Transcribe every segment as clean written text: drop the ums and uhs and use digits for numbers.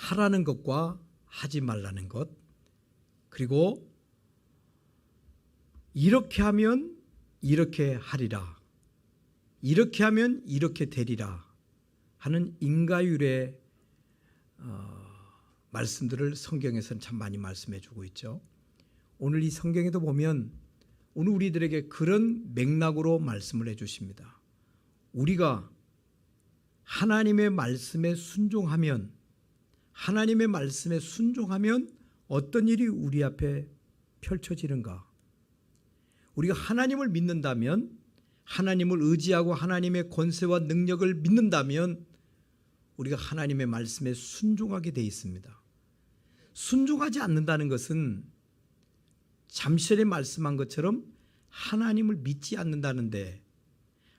하라는 것과 하지 말라는 것, 그리고 이렇게 하면 이렇게 하리라, 이렇게 하면 이렇게 되리라 하는 인과율의 말씀들을 성경에서는 참 많이 말씀해 주고 있죠. 오늘 이 성경에도 보면 오늘 우리들에게 그런 맥락으로 말씀을 해 주십니다. 우리가 하나님의 말씀에 순종하면, 하나님의 말씀에 순종하면 어떤 일이 우리 앞에 펼쳐지는가? 우리가 하나님을 믿는다면, 하나님을 의지하고 하나님의 권세와 능력을 믿는다면 우리가 하나님의 말씀에 순종하게 되어 있습니다. 순종하지 않는다는 것은 잠시 전에 말씀한 것처럼 하나님을 믿지 않는다는데,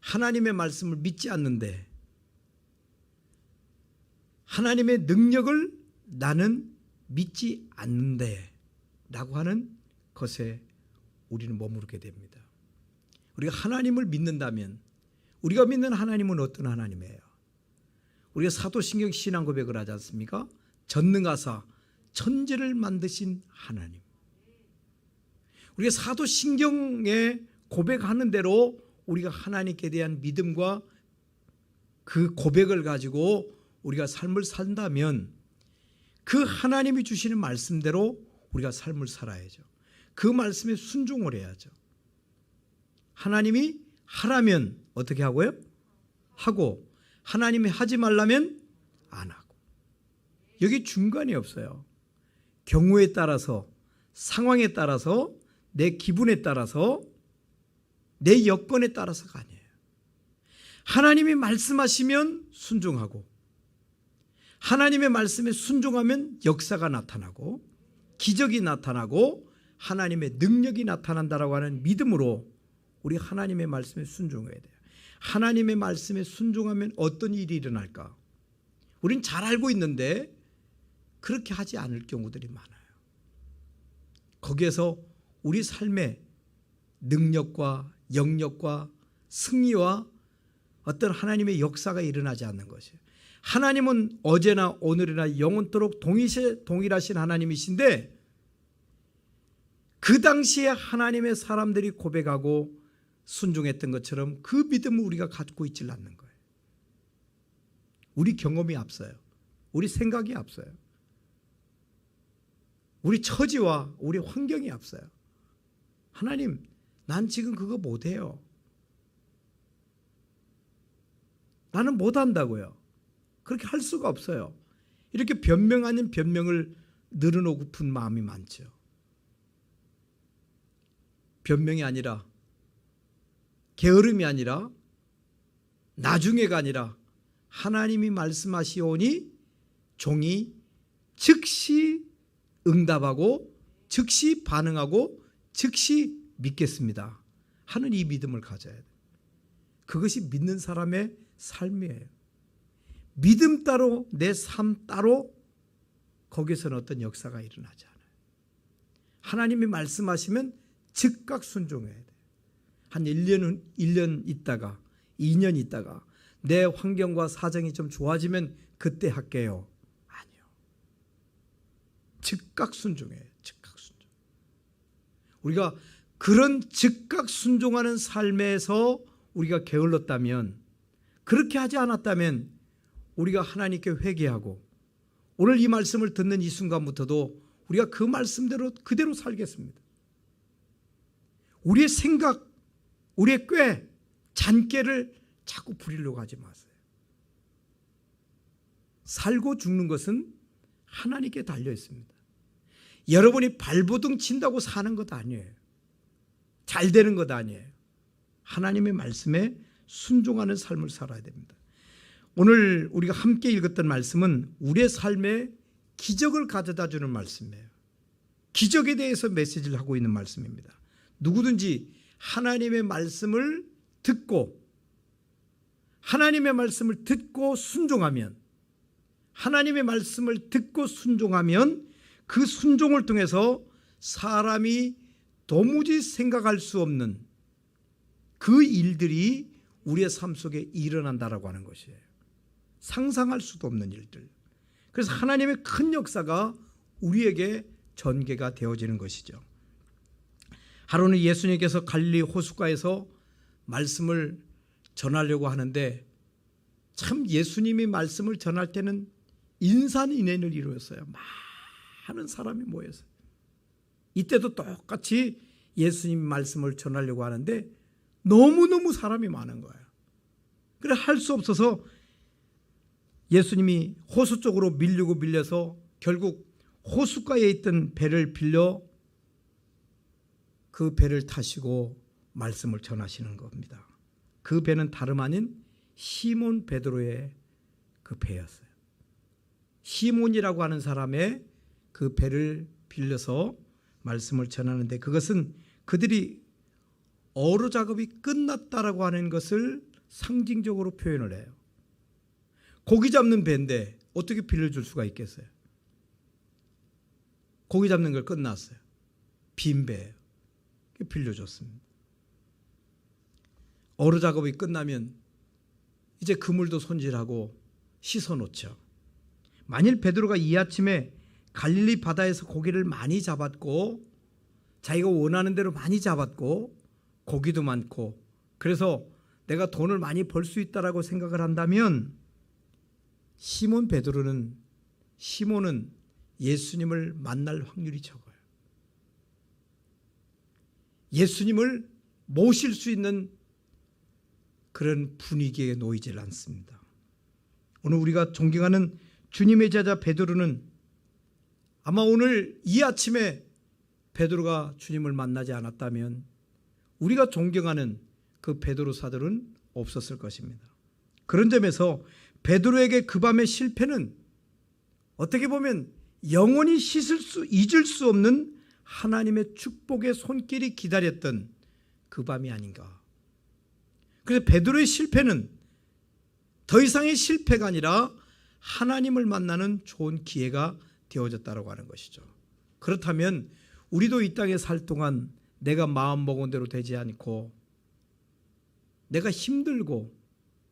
하나님의 말씀을 믿지 않는데, 하나님의 능력을 나는 믿지 않는데 라고 하는 것에 우리는 머무르게 됩니다. 우리가 하나님을 믿는다면, 우리가 믿는 하나님은 어떤 하나님이에요? 우리가 사도신경 신앙 고백을 하지 않습니까? 전능하사 천지를 만드신 하나님. 우리가 사도신경에 고백하는 대로 우리가 하나님께 대한 믿음과 그 고백을 가지고 우리가 삶을 산다면 그 하나님이 주시는 말씀대로 우리가 삶을 살아야죠. 그 말씀에 순종을 해야죠. 하나님이 하라면 어떻게 하고요? 하고, 하나님이 하지 말라면 안 하고. 여기 중간이 없어요. 경우에 따라서, 상황에 따라서, 내 기분에 따라서, 내 여건에 따라서가 아니에요. 하나님이 말씀하시면 순종하고, 하나님의 말씀에 순종하면 역사가 나타나고 기적이 나타나고 하나님의 능력이 나타난다라고 하는 믿음으로 우리 하나님의 말씀에 순종해야 돼요. 하나님의 말씀에 순종하면 어떤 일이 일어날까? 우린 잘 알고 있는데 그렇게 하지 않을 경우들이 많아요. 거기에서 우리 삶의 능력과 영역과 승리와 어떤 하나님의 역사가 일어나지 않는 것이에요. 하나님은 어제나 오늘이나 영원토록 동일하신 하나님이신데 그 당시에 하나님의 사람들이 고백하고 순종했던 것처럼 그 믿음을 우리가 갖고 있질 않는 거예요. 우리 경험이 앞서요. 우리 생각이 앞서요. 우리 처지와 우리 환경이 앞서요. 하나님, 난 지금 그거 못해요. 나는 못한다고요. 그렇게 할 수가 없어요. 이렇게 변명 아닌 변명을 늘어놓고픈 마음이 많죠. 변명이 아니라, 게으름이 아니라, 나중에가 아니라 하나님이 말씀하시오니 종이 즉시 응답하고 즉시 반응하고 즉시 믿겠습니다 하는 이 믿음을 가져야 돼요. 그것이 믿는 사람의 삶이에요. 믿음 따로 내 삶 따로 거기서는 어떤 역사가 일어나지 않아요. 하나님이 말씀하시면 즉각 순종해야 돼요. 한 1년 있다가 2년 있다가 내 환경과 사정이 좀 좋아지면 그때 할게요. 아니요. 즉각 순종해요. 즉각 순종. 우리가 그런 즉각 순종하는 삶에서 우리가 게을렀다면, 그렇게 하지 않았다면 우리가 하나님께 회개하고 오늘 이 말씀을 듣는 이 순간부터도 우리가 그 말씀대로 그대로 살겠습니다. 우리의 생각, 우리의 꾀, 잔꾀를 자꾸 부리려고 하지 마세요. 살고 죽는 것은 하나님께 달려 있습니다. 여러분이 발버둥 친다고 사는 것 아니에요. 잘 되는 것 아니에요. 하나님의 말씀에 순종하는 삶을 살아야 됩니다. 오늘 우리가 함께 읽었던 말씀은 우리의 삶에 기적을 가져다 주는 말씀이에요. 기적에 대해서 메시지를 하고 있는 말씀입니다. 누구든지 하나님의 말씀을 듣고, 하나님의 말씀을 듣고 순종하면, 하나님의 말씀을 듣고 순종하면 그 순종을 통해서 사람이 도무지 생각할 수 없는 그 일들이 우리의 삶 속에 일어난다라고 하는 것이에요. 상상할 수도 없는 일들. 그래서 하나님의 큰 역사가 우리에게 전개가 되어지는 것이죠. 하루는 예수님께서 갈릴리 호숫가에서 말씀을 전하려고 하는데 참 예수님이 말씀을 전할 때는 인산인해를 이루었어요. 많은 사람이 모였어요. 이때도 똑같이 예수님 말씀을 전하려고 하는데 너무너무 사람이 많은 거예요. 그래 할 수 없어서 예수님이 호수 쪽으로 밀려서 결국 호숫가에 있던 배를 빌려 그 배를 타시고 말씀을 전하시는 겁니다. 그 배는 다름 아닌 시몬 베드로의 그 배였어요. 시몬이라고 하는 사람의 그 배를 빌려서 말씀을 전하는데 그것은 그들이 어로 작업이 끝났다라고 하는 것을 상징적으로 표현을 해요. 고기 잡는 배인데 어떻게 빌려줄 수가 있겠어요? 고기 잡는 걸 끝났어요. 빈 배예요. 빌려줬습니다. 어로 작업이 끝나면 이제 그물도 손질하고 씻어놓죠. 만일 베드로가 이 아침에 갈릴리 바다에서 고기를 많이 잡았고 자기가 원하는 대로 많이 잡았고 고기도 많고 그래서 내가 돈을 많이 벌 수 있다라고 생각을 한다면 시몬 시몬은 예수님을 만날 확률이 적어요. 예수님을 모실 수 있는 그런 분위기에 놓이질 않습니다. 오늘 우리가 존경하는 주님의 제자 베드로는 아마 오늘 이 아침에 베드로가 주님을 만나지 않았다면 우리가 존경하는 그 베드로 사도는 없었을 것입니다. 그런 점에서 베드로에게 그 밤의 실패는 어떻게 보면 영원히 잊을 수 없는 하나님의 축복의 손길이 기다렸던 그 밤이 아닌가. 그래서 베드로의 실패는 더 이상의 실패가 아니라 하나님을 만나는 좋은 기회가 되어졌다고 하는 것이죠. 그렇다면 우리도 이 땅에 살 동안 내가 마음먹은 대로 되지 않고 내가 힘들고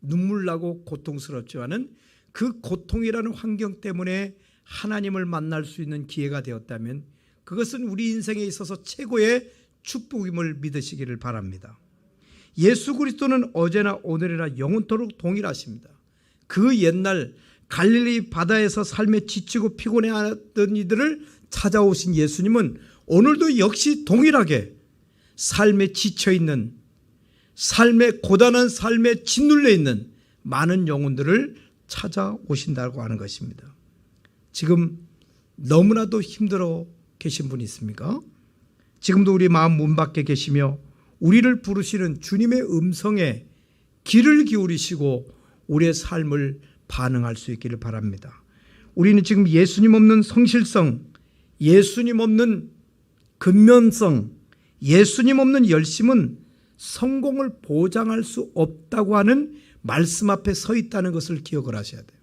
눈물 나고 고통스럽지만은 그 고통이라는 환경 때문에 하나님을 만날 수 있는 기회가 되었다면 그것은 우리 인생에 있어서 최고의 축복임을 믿으시기를 바랍니다. 예수 그리스도는 어제나 오늘이나 영원토록 동일하십니다. 그 옛날 갈릴리 바다에서 삶에 지치고 피곤해하던 이들을 찾아오신 예수님은 오늘도 역시 동일하게 삶에 지쳐있는, 삶의 고단한 삶에 짓눌려 있는 많은 영혼들을 찾아오신다고 하는 것입니다. 지금 너무나도 힘들어 계신 분이 있습니까? 지금도 우리 마음 문 밖에 계시며 우리를 부르시는 주님의 음성에 귀를 기울이시고 우리의 삶을 반응할 수 있기를 바랍니다. 우리는 지금 예수님 없는 성실성, 예수님 없는 근면성, 예수님 없는 열심은 성공을 보장할 수 없다고 하는 말씀 앞에 서 있다는 것을 기억을 하셔야 돼요.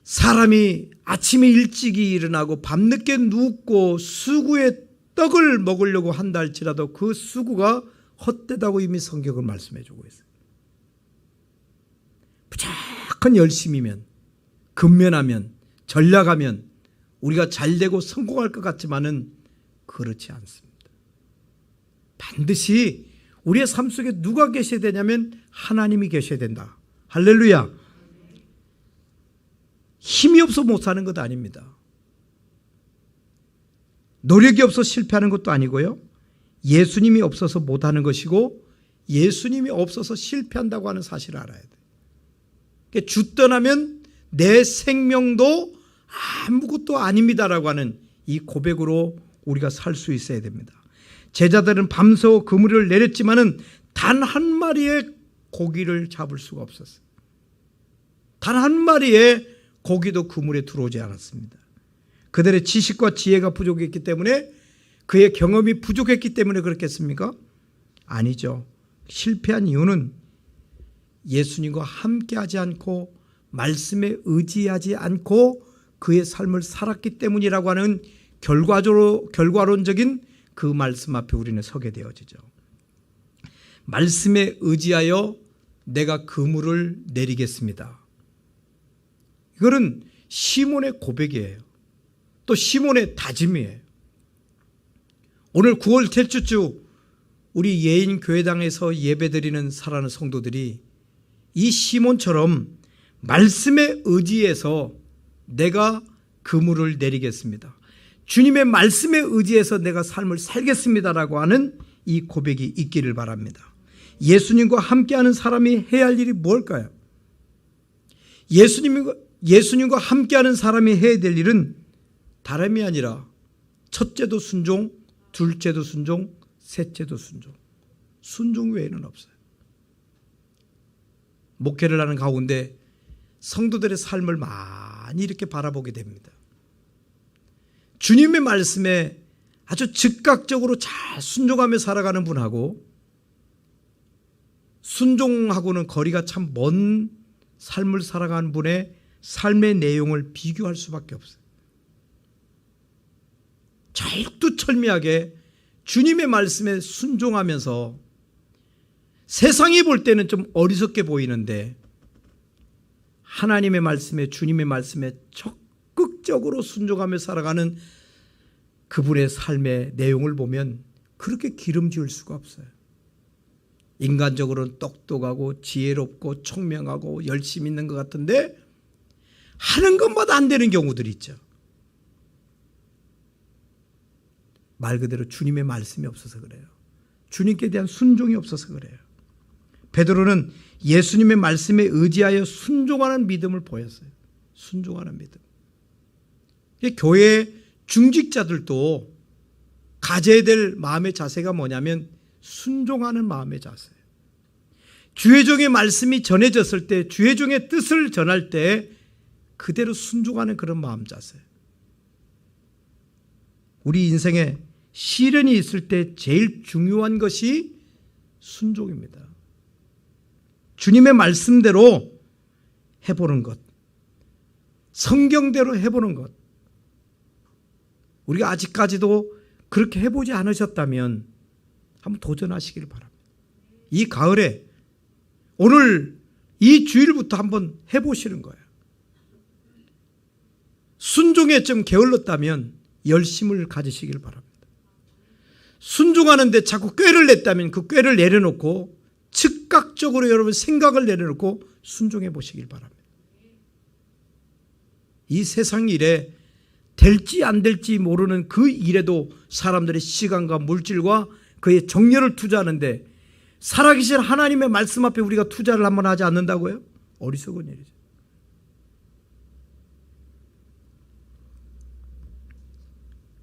사람이 아침에 일찍이 일어나고 밤늦게 눕고 수구에 떡을 먹으려고 한다 할지라도 그 수구가 헛되다고 이미 성경은 말씀해 주고 있어요. 무조건 열심이면, 근면하면, 전략하면 우리가 잘되고 성공할 것 같지만은 그렇지 않습니다. 반드시 우리의 삶 속에 누가 계셔야 되냐면 하나님이 계셔야 된다. 할렐루야. 힘이 없어 못 사는 것도 아닙니다. 노력이 없어 실패하는 것도 아니고요. 예수님이 없어서 못하는 것이고 예수님이 없어서 실패한다고 하는 사실을 알아야 돼요. 그러니까 주 떠나면 내 생명도 아무것도 아닙니다라고 하는 이 고백으로 우리가 살 수 있어야 됩니다. 제자들은 밤새워 그물을 내렸지만은 단 한 마리의 고기를 잡을 수가 없었어요. 단 한 마리의 고기도 그물에 들어오지 않았습니다. 그들의 지식과 지혜가 부족했기 때문에, 그의 경험이 부족했기 때문에 그렇겠습니까? 아니죠. 실패한 이유는 예수님과 함께하지 않고 말씀에 의지하지 않고 그의 삶을 살았기 때문이라고 하는 결과론적인 그 말씀 앞에 우리는 서게 되어지죠. 말씀에 의지하여 내가 그물을 내리겠습니다. 이거는 시몬의 고백이에요. 또 시몬의 다짐이에요. 오늘 9월 셋째 주 우리 예인 교회당에서 예배드리는 사랑하는 성도들이 이 시몬처럼 말씀에 의지해서 내가 그물을 내리겠습니다. 주님의 말씀에 의지해서 내가 삶을 살겠습니다라고 하는 이 고백이 있기를 바랍니다. 예수님과 함께하는 사람이 해야 할 일이 뭘까요? 예수님과 함께하는 사람이 해야 될 일은 다름이 아니라 첫째도 순종, 둘째도 순종, 셋째도 순종. 순종 외에는 없어요. 목회를 하는 가운데 성도들의 삶을 많이 이렇게 바라보게 됩니다. 주님의 말씀에 아주 즉각적으로 잘 순종하며 살아가는 분하고 순종하고는 거리가 참 먼 삶을 살아가는 분의 삶의 내용을 비교할 수밖에 없어요. 철두철미하게 주님의 말씀에 순종하면서 세상이 볼 때는 좀 어리석게 보이는데 하나님의 말씀에, 주님의 말씀에 적극적으로 순종하며 살아가는 그분의 삶의 내용을 보면 그렇게 기름지을 수가 없어요. 인간적으로는 똑똑하고 지혜롭고 총명하고 열심히 있는 것 같은데 하는 것마다 안 되는 경우들이 있죠. 말 그대로 주님의 말씀이 없어서 그래요. 주님께 대한 순종이 없어서 그래요. 베드로는 예수님의 말씀에 의지하여 순종하는 믿음을 보였어요. 순종하는 믿음. 교회 중직자들도 가져야 될 마음의 자세가 뭐냐면 순종하는 마음의 자세예요. 주의종의 말씀이 전해졌을 때, 주의종의 뜻을 전할 때 그대로 순종하는 그런 마음 자세예요. 우리 인생에 시련이 있을 때 제일 중요한 것이 순종입니다. 주님의 말씀대로 해보는 것, 성경대로 해보는 것. 우리가 아직까지도 그렇게 해보지 않으셨다면 한번 도전하시기를 바랍니다. 이 가을에 오늘 이 주일부터 한번 해보시는 거예요. 순종에 좀 게을렀다면 열심을 가지시길 바랍니다. 순종하는데 자꾸 꾀를 냈다면 그 꾀를 내려놓고 즉각적으로 여러분 생각을 내려놓고 순종해 보시길 바랍니다. 이 세상 일에 될지 안 될지 모르는 그 일에도 사람들의 시간과 물질과 그의 정열을 투자하는데 살아계신 하나님의 말씀 앞에 우리가 투자를 한번 하지 않는다고요? 어리석은 일이죠.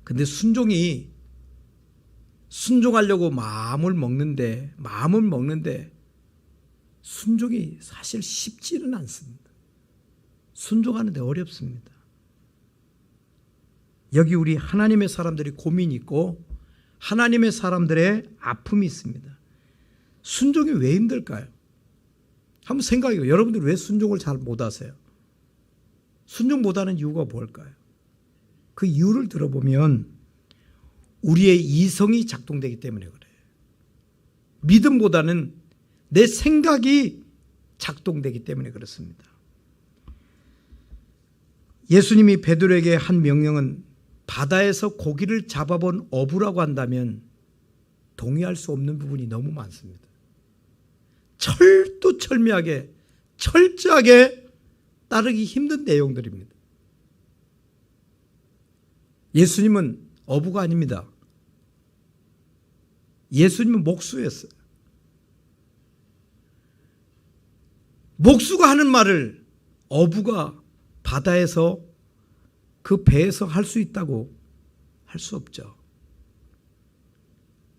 근데 순종하려고 마음을 먹는데 순종이 사실 쉽지는 않습니다. 순종하는데 어렵습니다. 여기 우리 하나님의 사람들이 고민이 있고 하나님의 사람들의 아픔이 있습니다. 순종이 왜 힘들까요? 한번 생각해요. 여러분들 왜 순종을 잘 못하세요? 순종 못하는 이유가 뭘까요? 그 이유를 들어보면 우리의 이성이 작동되기 때문에 그래요. 믿음보다는 내 생각이 작동되기 때문에 그렇습니다. 예수님이 베드로에게 한 명령은 바다에서 고기를 잡아본 어부라고 한다면 동의할 수 없는 부분이 너무 많습니다. 철두철미하게 철저하게 따르기 힘든 내용들입니다. 예수님은 어부가 아닙니다. 예수님은 목수였어요. 목수가 하는 말을 어부가 바다에서 그 배에서 할 수 있다고 할 수 없죠.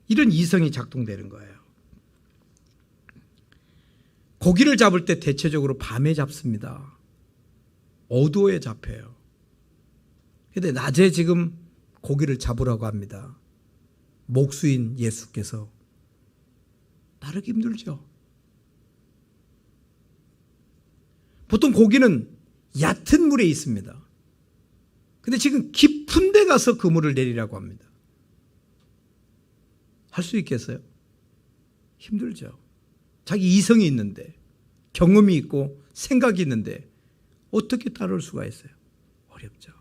이런 이성이 작동되는 거예요. 고기를 잡을 때 대체적으로 밤에 잡습니다. 어두워에 잡혀요. 그런데 낮에 지금 고기를 잡으라고 합니다. 목수인 예수께서. 따르기 힘들죠. 보통 고기는 얕은 물에 있습니다. 근데 지금 깊은 데 가서 그물을 내리라고 합니다. 할 수 있겠어요? 힘들죠. 자기 이성이 있는데, 경험이 있고 생각이 있는데 어떻게 따를 수가 있어요? 어렵죠.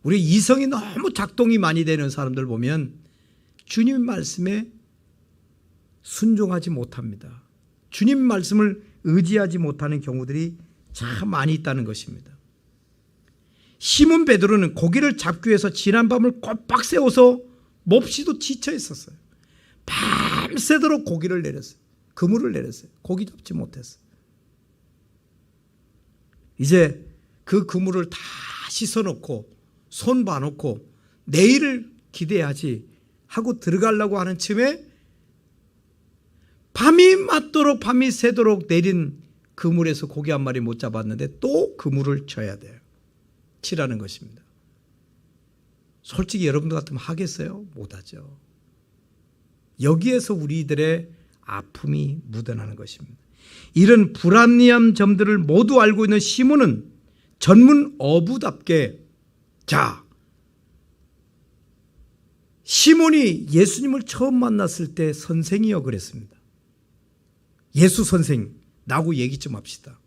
우리 이성이 너무 작동이 많이 되는 사람들 보면 주님 말씀에 순종하지 못합니다. 주님 말씀을 의지하지 못하는 경우들이 참 많이 있다는 것입니다. 시몬 베드로는 고기를 잡기 위해서 지난 밤을 꼬박 세워서 몹시도 지쳐 있었어요. 밤새도록 고기를 내렸어요. 그물을 내렸어요. 고기 잡지 못했어요. 이제 그 그물을 다 씻어놓고 손 봐놓고 내일을 기대하지 하고 들어가려고 하는 쯤에 밤이 맞도록 밤이 새도록 내린 그물에서 고기 한 마리 못 잡았는데 또 그물을 쳐야 돼요. 치라는 것입니다. 솔직히 여러분들 같으면 하겠어요? 못하죠. 여기에서 우리들의 아픔이 묻어나는 것입니다. 이런 불합리한 점들을 모두 알고 있는 시몬은 전문 어부답게 시몬이 예수님을 처음 만났을 때 선생이여 그랬습니다. 예수 선생, 나하고 얘기 좀 합시다.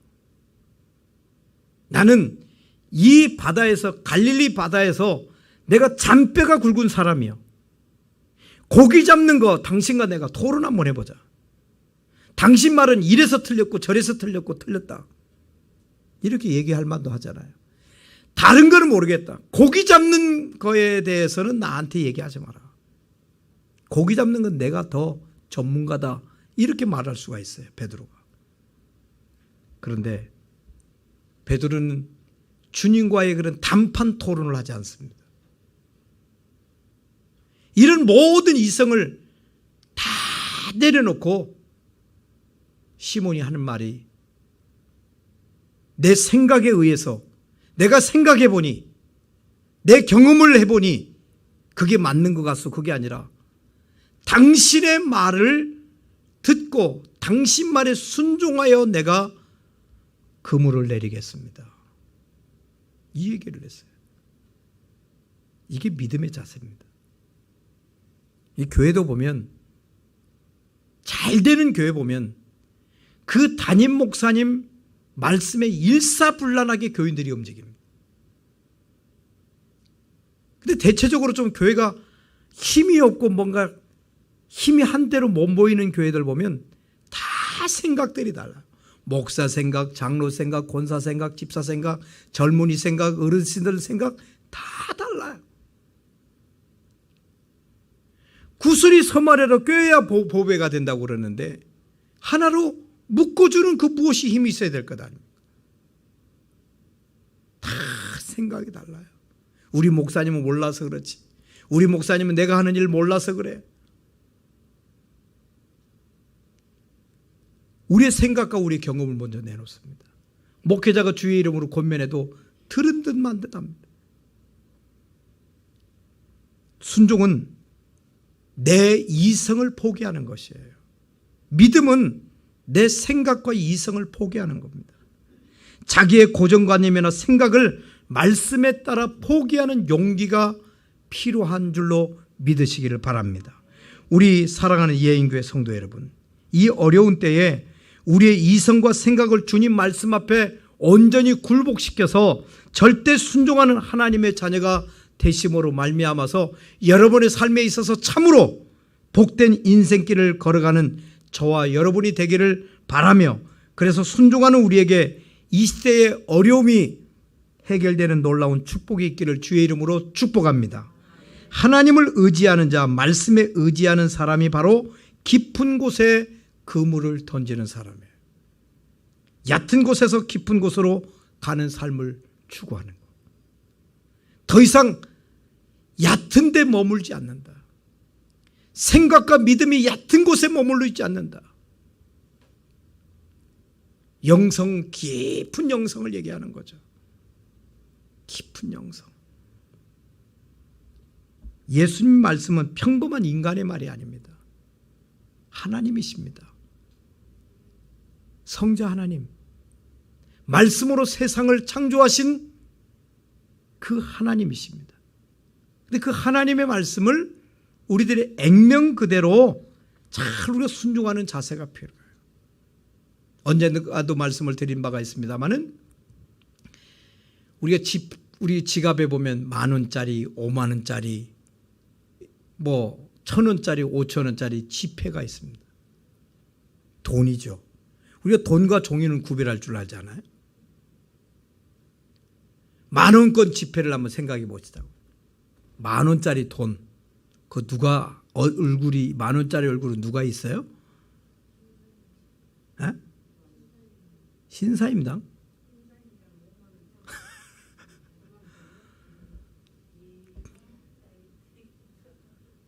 나는 이 바다에서 갈릴리 바다에서 내가 잔뼈가 굵은 사람이요. 고기 잡는 거 당신과 내가 토론 한번 해보자. 당신 말은 이래서 틀렸고 저래서 틀렸고 틀렸다. 이렇게 얘기할 만도 하잖아요. 다른 거는 모르겠다. 고기 잡는 거에 대해서는 나한테 얘기하지 마라. 고기 잡는 건 내가 더 전문가다. 이렇게 말할 수가 있어요. 베드로가. 그런데 베드로는 주님과의 그런 단판 토론을 하지 않습니다. 이런 모든 이성을 다 내려놓고 시몬이 하는 말이 내 생각에 의해서 내가 생각해 보니 내 경험을 해보니 그게 맞는 것 같소. 그게 아니라 당신의 말을 듣고 당신 말에 순종하여 내가 그물을 내리겠습니다. 이 얘기를 했어요. 이게 믿음의 자세입니다. 이 교회도 보면 잘 되는 교회 보면 그 담임 목사님 말씀에 일사불란하게 교인들이 움직입니다. 근데 대체적으로 좀 교회가 힘이 없고 뭔가 힘이 한대로 못 모이는 교회들 보면 다 생각들이 달라요. 목사 생각, 장로 생각, 권사 생각, 집사 생각, 젊은이 생각, 어르신들 생각 다 달라요. 구슬이 서말해로 꿰야 보배가 된다고 그러는데 하나로 묶어주는 그 무엇이 힘이 있어야 될 것 아닙니까? 다 생각이 달라요. 우리 목사님은 몰라서 그렇지. 우리 목사님은 내가 하는 일 몰라서 그래. 우리의 생각과 우리의 경험을 먼저 내놓습니다. 목회자가 주의 이름으로 권면해도 들은 듯만 듯합니다. 순종은 내 이성을 포기하는 것이에요. 믿음은 내 생각과 이성을 포기하는 겁니다. 자기의 고정관념이나 생각을 말씀에 따라 포기하는 용기가 필요한 줄로 믿으시기를 바랍니다. 우리 사랑하는 예인교회 성도 여러분, 이 어려운 때에 우리의 이성과 생각을 주님 말씀 앞에 온전히 굴복시켜서 절대 순종하는 하나님의 자녀가 되심으로 말미암아서 여러분의 삶에 있어서 참으로 복된 인생길을 걸어가는 저와 여러분이 되기를 바라며, 그래서 순종하는 우리에게 이 시대의 어려움이 해결되는 놀라운 축복이 있기를 주의 이름으로 축복합니다. 하나님을 의지하는 자, 말씀에 의지하는 사람이 바로 깊은 곳에 그물을 던지는 사람이에요. 얕은 곳에서 깊은 곳으로 가는 삶을 추구하는 것. 더 이상 얕은 데 머물지 않는다. 생각과 믿음이 얕은 곳에 머물러 있지 않는다. 영성, 깊은 영성을 얘기하는 거죠. 깊은 영성. 예수님 말씀은 평범한 인간의 말이 아닙니다. 하나님이십니다. 성자 하나님, 말씀으로 세상을 창조하신 그 하나님이십니다. 그런데 그 하나님의 말씀을 우리들의 액면 그대로 잘 우리가 순종하는 자세가 필요해요. 언젠가도 말씀을 드린 바가 있습니다만은 우리 지갑에 보면 10,000원짜리, 50,000원짜리, 뭐 1,000원짜리, 5,000원짜리 지폐가 있습니다. 돈이죠. 우리가 돈과 종이는 구별할 줄 알잖아요. 10,000원권 지폐를 한번 생각해 봅시다. 10,000원짜리 돈, 그 누가 얼굴이 10,000원짜리 얼굴은 누가 있어요? 에? 신사임당?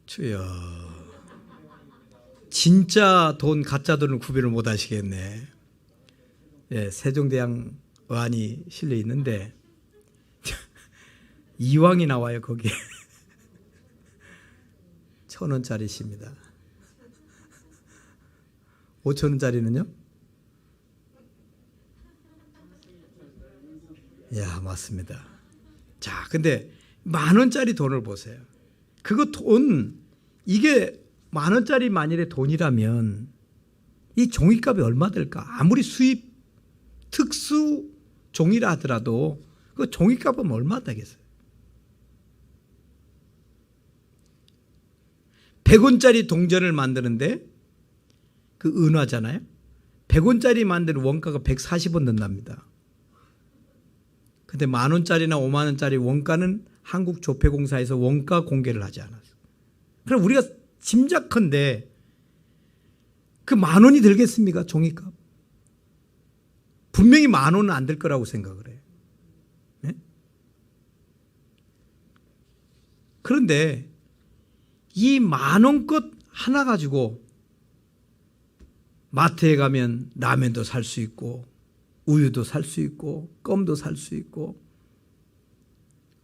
주여, 진짜 돈 가짜 돈을 구별을 못 하시겠네. 예, 세종대왕 의안이 실려 있는데 이왕이 나와요 거기에. 1,000원짜리십니다. 5,000원짜리는요? 야, 맞습니다. 자, 근데 10,000원짜리 돈을 보세요. 그거 돈, 이게 10,000원짜리 만일에 돈이라면 이 종이값이 얼마 될까? 아무리 수입 특수 종이라 하더라도 그 종이값은 얼마 되겠어요? 100원짜리 동전을 만드는데 그 은화잖아요. 100원짜리 만드는 원가가 140원 든답니다. 근데 10,000원짜리나 50,000원짜리 원가는 한국조폐공사에서 원가 공개를 하지 않았어요. 그럼 우리가 짐작컨대 그 10,000원이 들겠습니까? 종이값. 분명히 10,000원은 안 될 거라고 생각을 해요. 네? 그런데 이 10,000원 것 하나 가지고 마트에 가면 라면도 살 수 있고 우유도 살 수 있고 껌도 살 수 있고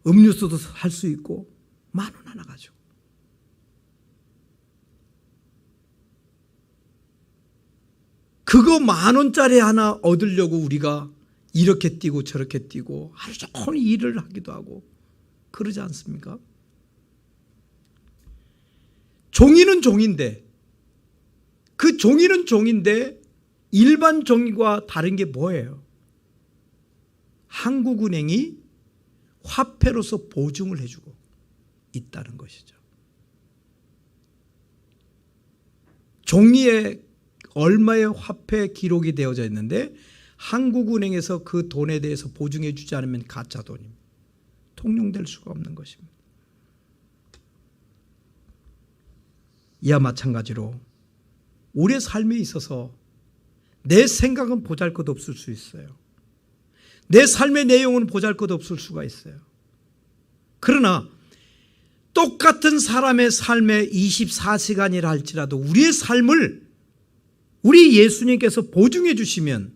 음료수도 살 수 있고 10,000원 하나 가지고. 그거 10,000원짜리 하나 얻으려고 우리가 이렇게 뛰고 저렇게 뛰고 하루 종일 일을 하기도 하고 그러지 않습니까? 종이는 종인데, 그 종이는 종인데 일반 종이와 다른 게 뭐예요? 한국은행이 화폐로서 보증을 해주고 있다는 것이죠. 종이에 얼마의 화폐 기록이 되어져 있는데 한국은행에서 그 돈에 대해서 보증해 주지 않으면 가짜 돈입니다. 통용될 수가 없는 것입니다. 이와 마찬가지로 우리의 삶에 있어서 내 생각은 보잘것없을 수 있어요. 내 삶의 내용은 보잘것없을 수가 있어요. 그러나 똑같은 사람의 삶에 24시간이라 할지라도 우리의 삶을 우리 예수님께서 보증해 주시면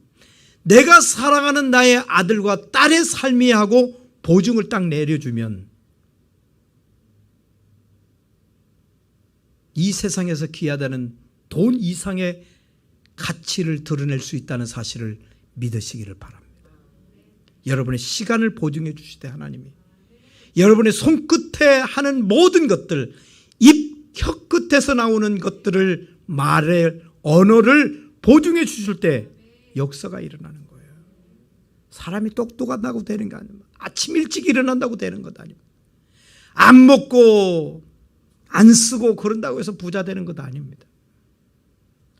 내가 사랑하는 나의 아들과 딸의 삶이 하고 보증을 딱 내려주면 이 세상에서 귀하다는 돈 이상의 가치를 드러낼 수 있다는 사실을 믿으시기를 바랍니다. 여러분의 시간을 보증해 주시되 하나님이 여러분의 손끝에 하는 모든 것들, 입, 혀 끝에서 나오는 것들을 말의 언어를 보증해 주실 때 역사가 일어나는 거예요. 사람이 똑똑하다고 되는 게 아닙니다. 아침 일찍 일어난다고 되는 것 아닙니다. 안 먹고 안 쓰고 그런다고 해서 부자 되는 것 아닙니다.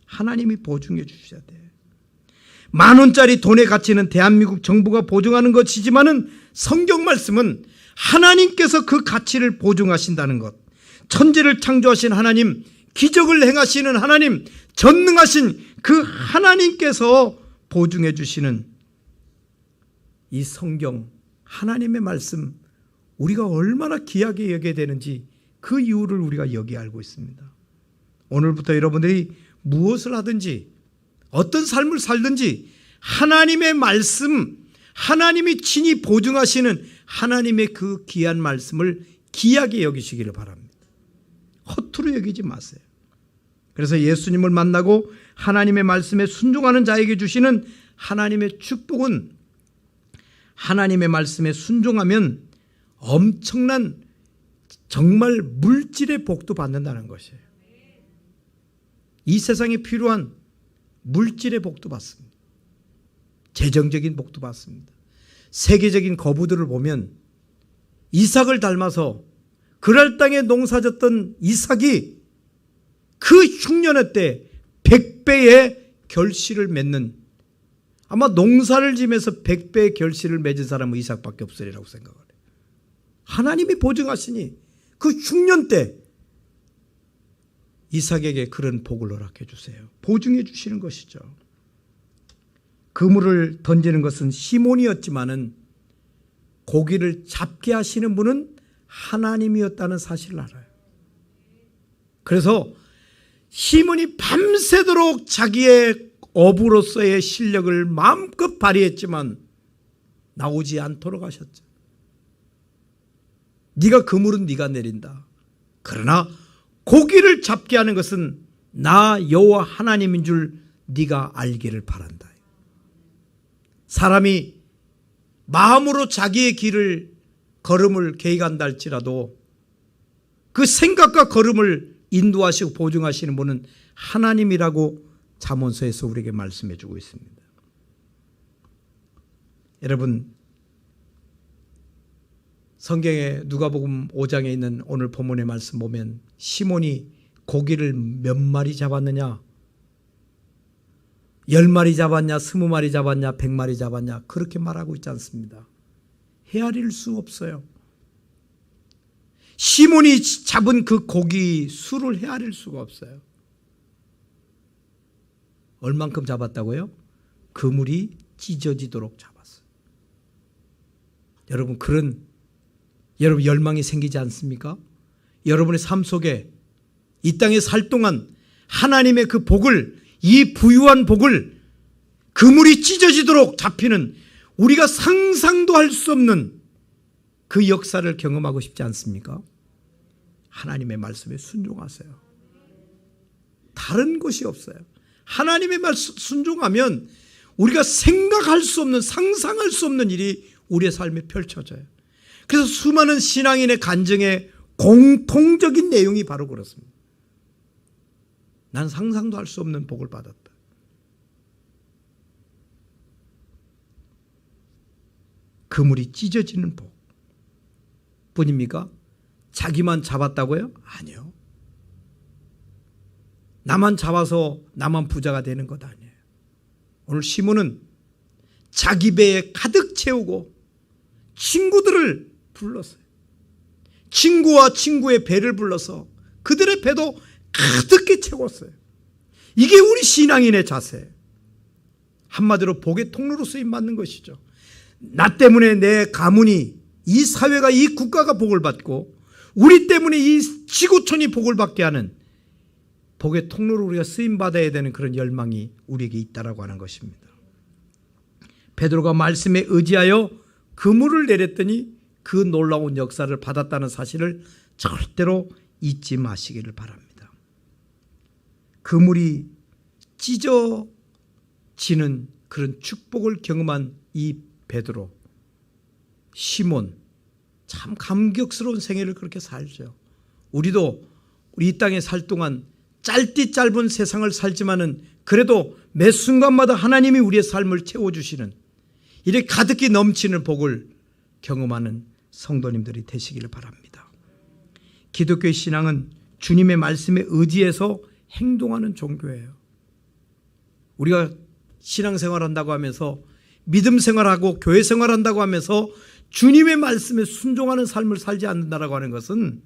하나님이 보증해 주셔야 돼요. 10,000원짜리 돈의 가치는 대한민국 정부가 보증하는 것이지만은 성경 말씀은 하나님께서 그 가치를 보증하신다는 것, 천지를 창조하신 하나님, 기적을 행하시는 하나님, 전능하신 그 하나님께서 보증해 주시는 이 성경, 하나님의 말씀, 우리가 얼마나 귀하게 여겨야 되는지 그 이유를 우리가 여기 알고 있습니다. 오늘부터 여러분들이 무엇을 하든지 어떤 삶을 살든지 하나님의 말씀, 하나님이 친히 보증하시는 하나님의 그 귀한 말씀을 귀하게 여기시기를 바랍니다. 허투루 여기지 마세요. 그래서 예수님을 만나고 하나님의 말씀에 순종하는 자에게 주시는 하나님의 축복은 하나님의 말씀에 순종하면 엄청난 정말 물질의 복도 받는다는 것이에요. 이 세상에 필요한 물질의 복도 받습니다. 재정적인 복도 받습니다. 세계적인 거부들을 보면 이삭을 닮아서 그랄 땅에 농사졌던 이삭이 그 흉년의 때 100배의 결실을 맺는, 아마 농사를 지면서 100배의 결실을 맺은 사람은 이삭밖에 없으리라고 생각을 해요. 하나님이 보증하시니 그 흉년 때 이삭에게 그런 복을 허락해 주세요. 보증해 주시는 것이죠. 그물을 던지는 것은 시몬이었지만은 고기를 잡게 하시는 분은 하나님이었다는 사실을 알아요. 그래서 시몬이 밤새도록 자기의 어부로서의 실력을 마음껏 발휘했지만 나오지 않도록 하셨죠. 네가 그물은 네가 내린다. 그러나 고기를 잡게 하는 것은 나 여호와 하나님인 줄 네가 알기를 바란다. 사람이 마음으로 자기의 길을 걸음을 계획한다 할지라도 그 생각과 걸음을 인도하시고 보증하시는 분은 하나님이라고 잠언서에서 우리에게 말씀해 주고 있습니다. 여러분, 성경에 누가복음 5장에 있는 오늘 본문의 말씀 보면 시몬이 고기를 몇 마리 잡았느냐? 10마리 잡았냐? 20마리 잡았냐? 100마리 잡았냐? 그렇게 말하고 있지 않습니다. 헤아릴 수 없어요. 시몬이 잡은 그 고기 수를 헤아릴 수가 없어요. 얼만큼 잡았다고요? 그물이 찢어지도록 잡았어요. 여러분, 여러분 열망이 생기지 않습니까? 여러분의 삶 속에 이 땅에 살 동안 하나님의 그 복을, 이 부유한 복을 그물이 찢어지도록 잡히는, 우리가 상상도 할 수 없는 그 역사를 경험하고 싶지 않습니까? 하나님의 말씀에 순종하세요. 다른 것이 없어요. 하나님의 말씀 순종하면 우리가 생각할 수 없는, 상상할 수 없는 일이 우리의 삶에 펼쳐져요. 그래서 수많은 신앙인의 간증의 공통적인 내용이 바로 그렇습니다. 난 상상도 할 수 없는 복을 받았다. 그물이 찢어지는 복 뿐입니까? 자기만 잡았다고요? 아니요. 나만 잡아서 나만 부자가 되는 것 아니에요. 오늘 시몬은 자기 배에 가득 채우고 친구들을 불렀어요. 친구와 친구의 배를 불러서 그들의 배도 가득히 채웠어요. 이게 우리 신앙인의 자세. 한마디로 복의 통로로 쓰임받는 것이죠. 나 때문에 내 가문이, 이 사회가, 이 국가가 복을 받고 우리 때문에 이 지구촌이 복을 받게 하는 복의 통로로 우리가 쓰임받아야 되는 그런 열망이 우리에게 있다라고 하는 것입니다. 베드로가 말씀에 의지하여 그물을 내렸더니 그 놀라운 역사를 받았다는 사실을 절대로 잊지 마시기를 바랍니다. 그물이 찢어지는 그런 축복을 경험한 이 베드로, 시몬, 참 감격스러운 생애를 그렇게 살죠. 우리도 우리 이 땅에 살 동안 짧디 짧은 세상을 살지만은 그래도 매 순간마다 하나님이 우리의 삶을 채워주시는, 이렇게 가득히 넘치는 복을 경험하는 성도님들이 되시기를 바랍니다. 기독교의 신앙은 주님의 말씀에 의지해서 행동하는 종교예요. 우리가 신앙생활한다고 하면서, 믿음 생활하고 교회 생활한다고 하면서 주님의 말씀에 순종하는 삶을 살지 않는다라고 하는 것은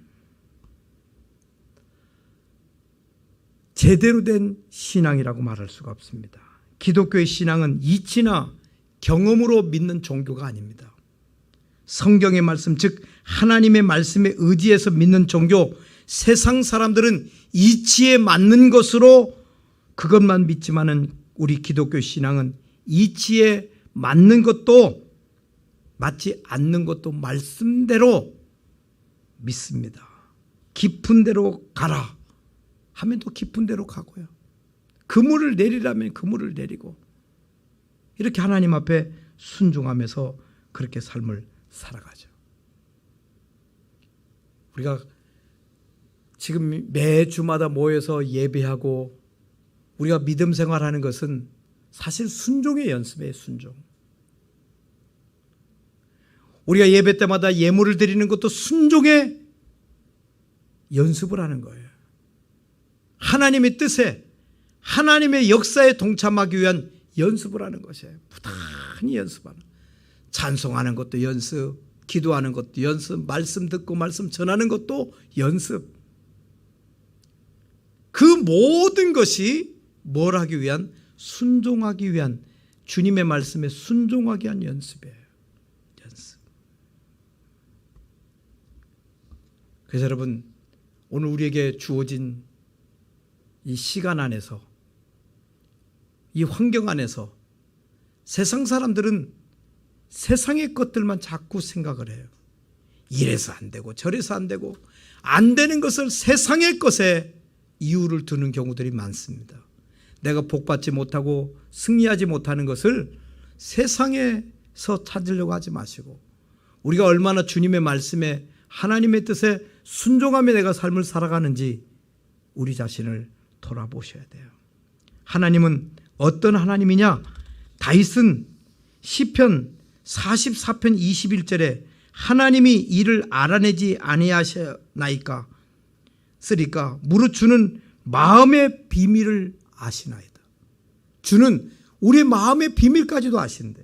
제대로 된 신앙이라고 말할 수가 없습니다. 기독교의 신앙은 이치나 경험으로 믿는 종교가 아닙니다. 성경의 말씀, 즉 하나님의 말씀에 의지해서 믿는 종교, 세상 사람들은 이치에 맞는 것으로 그것만 믿지만은 우리 기독교 신앙은 이치에 맞는 것도 맞지 않는 것도 말씀대로 믿습니다. 깊은 데로 가라 하면 또 깊은 데로 가고요. 그물을 내리라면 그물을 내리고, 이렇게 하나님 앞에 순종하면서 그렇게 삶을 살아가죠. 우리가 지금 매주마다 모여서 예배하고 우리가 믿음 생활하는 것은 사실 순종의 연습이에요. 순종. 우리가 예배 때마다 예물을 드리는 것도 순종의 연습을 하는 거예요. 하나님의 뜻에, 하나님의 역사에 동참하기 위한 연습을 하는 것이에요. 부단히 연습하는. 찬송하는 것도 연습, 기도하는 것도 연습, 말씀 듣고 말씀 전하는 것도 연습. 그 모든 것이 뭘 하기 위한? 순종하기 위한, 주님의 말씀에 순종하기 위한 연습이에요. 연습. 그래서 여러분, 오늘 우리에게 주어진 이 시간 안에서, 이 환경 안에서 세상 사람들은 세상의 것들만 자꾸 생각을 해요. 이래서 안 되고 저래서 안 되고, 안 되는 것을 세상의 것에 이유를 두는 경우들이 많습니다. 내가 복받지 못하고 승리하지 못하는 것을 세상에서 찾으려고 하지 마시고, 우리가 얼마나 주님의 말씀에, 하나님의 뜻에 순종하며 내가 삶을 살아가는지 우리 자신을 돌아보셔야 돼요. 하나님은 어떤 하나님이냐? 다윗은 시편 44편 21절에 하나님이 이를 알아내지 아니하시나이까 쓰리까 무릇 주는 마음의 비밀을 아시나이다. 주는 우리 마음의 비밀까지도 아신대.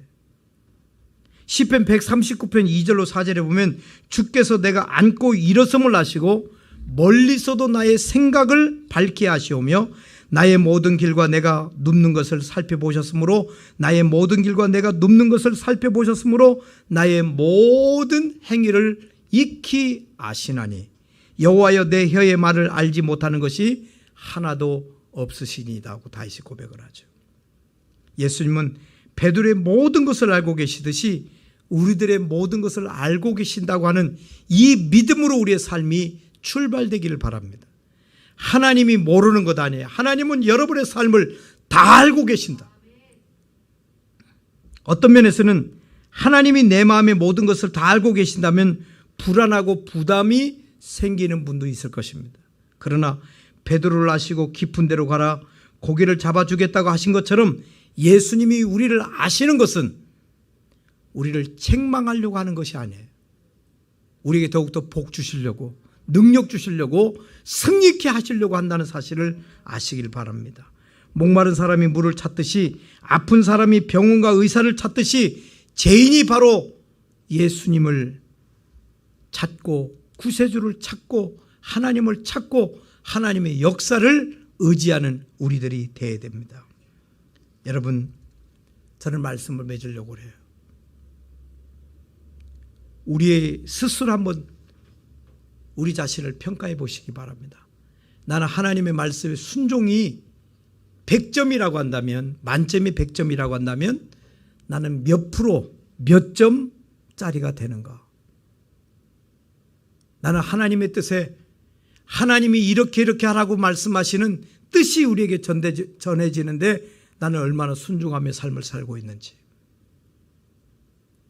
시편 139편 2절로 4절에 보면 주께서 내가 앉고 일어섬을 아시고 멀리서도 나의 생각을 밝게 하시오며 나의 모든 길과 내가 눕는 것을 살펴보셨으므로 나의 모든 길과 내가 눕는 것을 살펴보셨으므로 나의 모든 행위를 익히 아시나니 여호와여 내 혀의 말을 알지 못하는 것이 하나도 없으시니이다 하고 다윗이 고백을 하죠. 예수님은 베드로의 모든 것을 알고 계시듯이 우리들의 모든 것을 알고 계신다고 하는 이 믿음으로 우리의 삶이 출발되기를 바랍니다. 하나님이 모르는 것 아니에요. 하나님은 여러분의 삶을 다 알고 계신다. 어떤 면에서는 하나님이 내 마음의 모든 것을 다 알고 계신다면 불안하고 부담이 생기는 분도 있을 것입니다. 그러나 베드로를 아시고 깊은 데로 가라 고기를 잡아주겠다고 하신 것처럼 예수님이 우리를 아시는 것은 우리를 책망하려고 하는 것이 아니에요. 우리에게 더욱더 복 주시려고, 능력 주시려고, 승리케 하시려고 한다는 사실을 아시길 바랍니다. 목마른 사람이 물을 찾듯이, 아픈 사람이 병원과 의사를 찾듯이 죄인이 바로 예수님을 찾고 구세주를 찾고 하나님을 찾고 하나님의 역사를 의지하는 우리들이 되어야 됩니다. 여러분, 저는 말씀을 맺으려고 해요. 우리의 스스로 한번 우리 자신을 평가해 보시기 바랍니다. 나는 하나님의 말씀에 순종이 100점이라고 한다면, 만점이 100점이라고 한다면 나는 몇 프로, 몇 점짜리가 되는가? 나는 하나님의 뜻에, 하나님이 이렇게 하라고 말씀하시는 뜻이 우리에게 전해지는데 나는 얼마나 순종하며 삶을 살고 있는지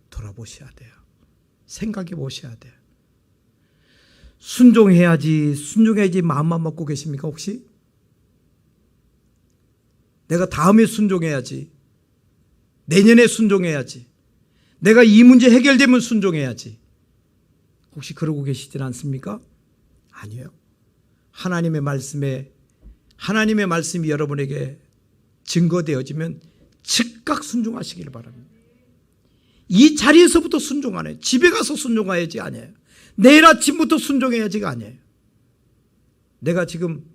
돌아보셔야 돼요. 생각해 보셔야 돼요. 순종해야지 마음만 먹고 계십니까 혹시? 내가 다음에 순종해야지, 내년에 순종해야지, 내가 이 문제 해결되면 순종해야지, 혹시 그러고 계시진 않습니까? 아니에요. 하나님의 말씀이 여러분에게 증거되어지면 즉각 순종하시기를 바랍니다. 이 자리에서부터 순종하네. 집에 가서 순종해야지 아니에요. 내일 아침부터 순종해야지가 아니에요. 내가 지금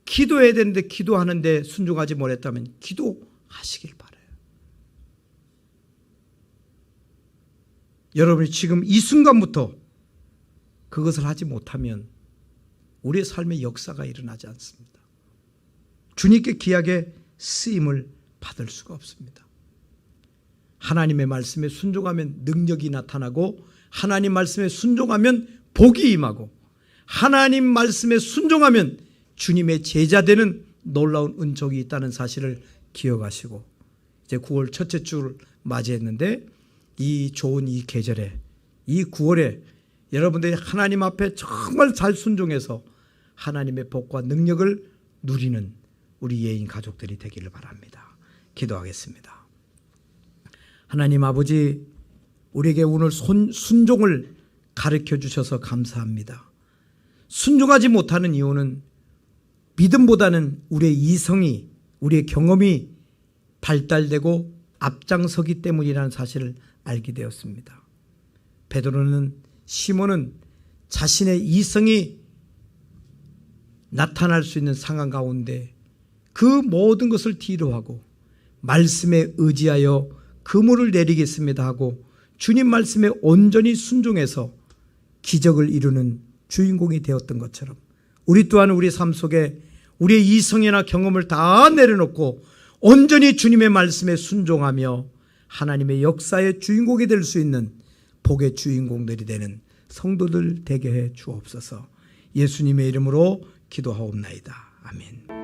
기도해야 되는데 기도하는데 순종하지 못했다면 기도하시길 바라요. 여러분이 지금 이 순간부터 그것을 하지 못하면 우리의 삶의 역사가 일어나지 않습니다. 주님께 귀하게 쓰임을 받을 수가 없습니다. 하나님의 말씀에 순종하면 능력이 나타나고, 하나님 말씀에 순종하면 복이 임하고, 하나님 말씀에 순종하면 주님의 제자 되는 놀라운 은총이 있다는 사실을 기억하시고, 이제 9월 첫째 주를 맞이했는데 이 좋은 이 계절에, 이 9월에 여러분들이 하나님 앞에 정말 잘 순종해서 하나님의 복과 능력을 누리는 우리 예인 가족들이 되기를 바랍니다. 기도하겠습니다. 하나님 아버지, 우리에게 오늘 순종을 가르쳐 주셔서 감사합니다. 순종하지 못하는 이유는 믿음보다는 우리의 이성이, 우리의 경험이 발달되고 앞장서기 때문이라는 사실을 알게 되었습니다. 베드로는, 시몬은 자신의 이성이 나타날 수 있는 상황 가운데 그 모든 것을 뒤로하고 말씀에 의지하여 그물을 내리겠습니다 하고 주님 말씀에 온전히 순종해서 기적을 이루는 주인공이 되었던 것처럼 우리 또한 우리 삶 속에 우리의 이성이나 경험을 다 내려놓고 온전히 주님의 말씀에 순종하며 하나님의 역사의 주인공이 될 수 있는 복의 주인공들이 되는 성도들 되게 해 주옵소서. 예수님의 이름으로 기도하옵나이다. 아멘.